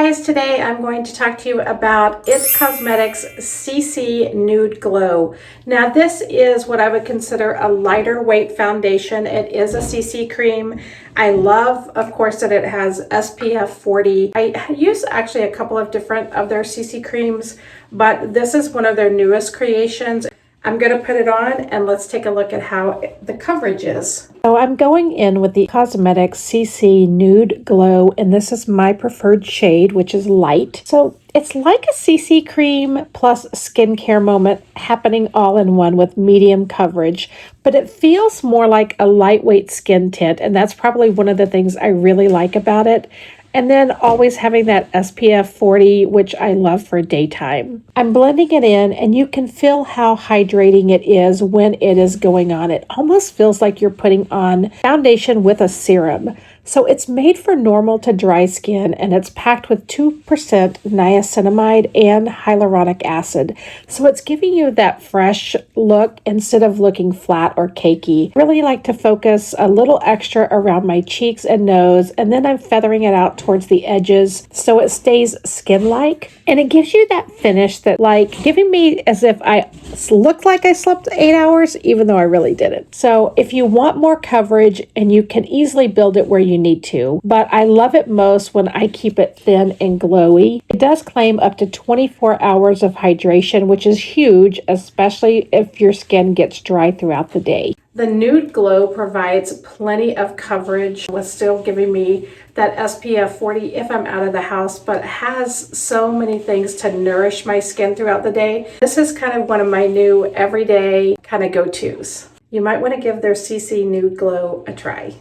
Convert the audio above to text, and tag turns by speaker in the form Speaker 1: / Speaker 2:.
Speaker 1: guys, today I'm going to talk to you about It Cosmetics CC Nude Glow. Now this is what I would consider a lighter weight foundation. It is a CC cream. I love, of course, that it has SPF 40. I use actually a couple of different of their CC creams, but this is one of their newest creations. I'm going to put it on and let's take a look at how the coverage is. So I'm going in with the Cosmetics CC Nude Glow, and this is my preferred shade, which is light. So it's like a CC cream plus skincare moment happening all in one with medium coverage, but it feels more like a lightweight skin tint, and that's probably one of the things I really like about it. And then always having that SPF 40, which I love for daytime. I'm blending it in and you can feel how hydrating it is when it is going on. It almost feels like you're putting on foundation with a serum. So it's made for normal to dry skin and it's packed with 2% niacinamide and hyaluronic acid. So it's giving you that fresh look instead of looking flat or cakey. I really like to focus a little extra around my cheeks and nose, and then I'm feathering it out towards the edges so it stays skin-like. And it gives you that finish that like giving me as if I looked like I slept 8 hours even though I really didn't. So if you want more coverage, and you can easily build it where you need to, but I love it most when I keep it thin and glowy. It does claim up to 24 hours of hydration, which is huge, especially if your skin gets dry throughout the day. The Nude Glow provides plenty of coverage with still giving me that SPF 40 if I'm out of the house, but has so many things to nourish my skin throughout the day. This is kind of one of my new everyday kind of go-tos. You might want to give their CC Nude Glow a try.